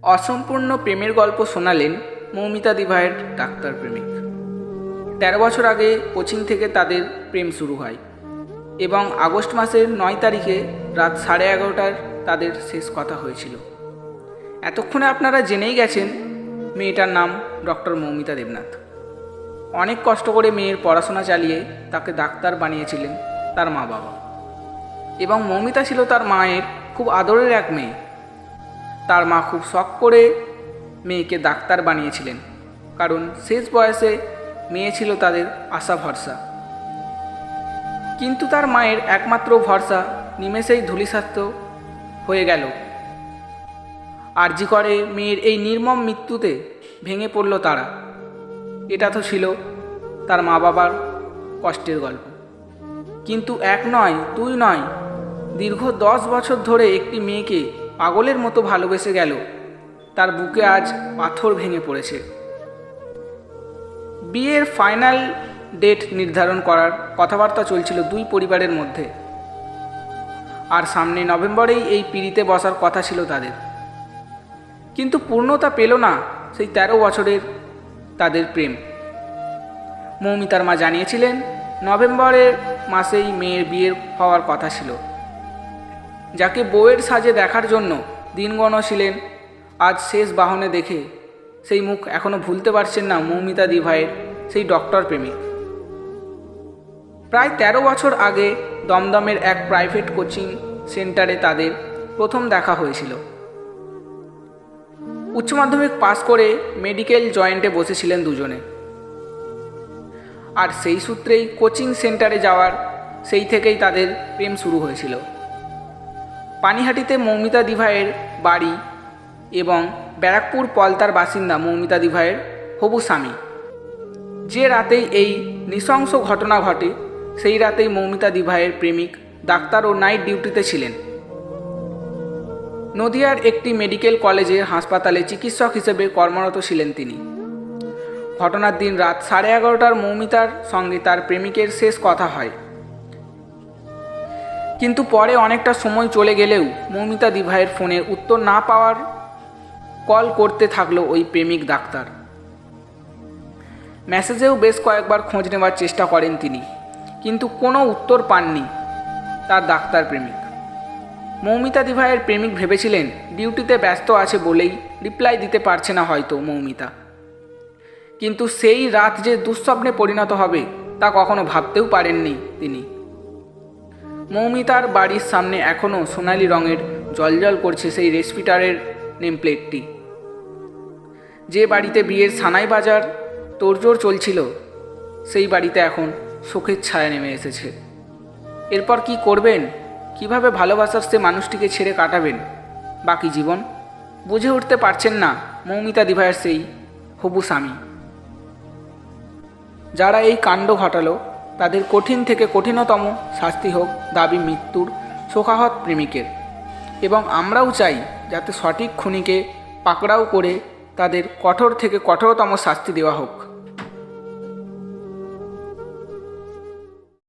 অসম্পূর্ণ প্রেমের গল্প শোনালেন মৌমিতা দিভাইয়ের ডাক্তার প্রেমিক। ১৩ বছর আগে কোচিং থেকে তাদের প্রেম শুরু হয় এবং আগস্ট মাসের ৯ তারিখে রাত 11:30টার তাদের শেষ কথা হয়েছিল। এতক্ষণে আপনারা জেনেই গেছেন মেয়েটার নাম ডক্টর মৌমিতা দেবনাথ। অনেক কষ্ট করে মেয়ের পড়াশোনা চালিয়ে তাকে ডাক্তার বানিয়েছিলেন তার মা বাবা, এবং মৌমিতা ছিল তার মায়ের খুব আদরের এক মেয়ে। তার মা খুব শখ করে মেয়েকে ডাক্তার বানিয়েছিলেন, কারণ শেষ বয়সে মেয়ে ছিল তাদের আশা ভরসা। কিন্তু তার মায়ের একমাত্র ভরসা নিমেষেই ধূলিসাৎ হয়ে গেল। আরজি করে মেয়ের এই নির্মম মৃত্যুতে ভেঙে পড়ল তারা। এটা তো ছিল তার মা বাবার কষ্টের গল্প, কিন্তু এক নয় দুই নয়, দীর্ঘ 10 বছর ধরে একটি মেয়েকে পাগলের মতো ভালোবেসে গেল। তার বুকে আজ পাথর ভেঙে পড়েছে। বিয়ের ফাইনাল ডেট নির্ধারণ করার কথাবার্তা চলছিল দুই পরিবারের মধ্যে, আর সামনে নভেম্বরেই এই পিঁড়িতে বসার কথা ছিল তাদের। কিন্তু পূর্ণতা পেল না সেই 13 বছরের তাদের প্রেম। মৌমিতার মা জানিয়েছিলেন নভেম্বরের মাসেই মেয়ের বিয়ের হওয়ার কথা ছিল। যাকে বউয়ের সাজে দেখার জন্য দিন গুনছিলেন, আজ শেষ বাহনে দেখে সেই মুখ এখনও ভুলতে পারছেন না মৌমিতা দিভাইয়ের সেই ডক্টর প্রেমিক। প্রায় 13 বছর আগে দমদমের এক প্রাইভেট কোচিং সেন্টারে তাদের প্রথম দেখা হয়েছিল। উচ্চ মাধ্যমিক পাশ করে মেডিকেল জয়েন্টে বসেছিলেন দুজনে, আর সেই সূত্রেই কোচিং সেন্টারে যাওয়ার সেই থেকেই তাদের প্রেম শুরু হয়েছিল। পানিহাটিতে মৌমিতা দিভাইয়ের বাড়ি এবং ব্যারাকপুর পলতার বাসিন্দা মৌমিতা দিভাইয়ের হবু স্বামী। যে রাতেই এই নৃশংস ঘটনা ঘটে, সেই রাতেই মৌমিতা দিভাইয়ের প্রেমিক ডাক্তার ও নাইট ডিউটিতে ছিলেন। নদিয়ার একটি মেডিকেল কলেজের হাসপাতালে চিকিৎসক হিসেবে কর্মরত ছিলেন তিনি। ঘটনার দিন রাত 11:30টার মৌমিতার সঙ্গে তার প্রেমিকের শেষ কথা হয়। কিন্তু পরে অনেকটা সময় চলে গেলেও মৌমিতা দিভাইয়ের ফোনের উত্তর না পাওয়ার কল করতে থাকলো ওই প্রেমিক ডাক্তার। মেসেজেও বেশ কয়েকবার খোঁজ নেওয়ার চেষ্টা করেন তিনি, কিন্তু কোনো উত্তর পাননি তার ডাক্তার প্রেমিক। মৌমিতা দিভাইয়ের প্রেমিক ভেবেছিলেন ডিউটিতে ব্যস্ত আছে বলেই রিপ্লাই দিতে পারছে না হয়তো মৌমিতা, কিন্তু সেই রাত যে দুঃস্বপ্নে পরিণত হবে তা কখনো ভাবতেও পারেননি তিনি। মৌমিতার বাড়ির সামনে এখনও সোনালি রঙের জ্বলজ্বল করছে সেই রেসপিটারের নেমপ্লেটটি। যে বাড়িতে বিয়ের সানাই বাজার তোড়জোড় চলছিল, সেই বাড়িতে এখন শোকের ছায়া নেমে এসেছে। এরপর কি করবেন, কিভাবে ভালোবাসার সে মানুষটিকে ছেড়ে কাটাবেন বাকি জীবন, বুঝে উঠতে পারছেন না মৌমিতা দিভাইয়ের সেই হবু স্বামী। যারা এই কাণ্ড ঘটালো তাদের কঠিন থেকে কঠিনতম শাস্তি হোক দাবি মৃত্যুর শোকাহত প্রেমিকের, এবং আমরাও চাই যাতে সঠিক খুনিকে পাকড়াও করে তাদের কঠোর থেকে কঠোরতম শাস্তি দেওয়া হোক।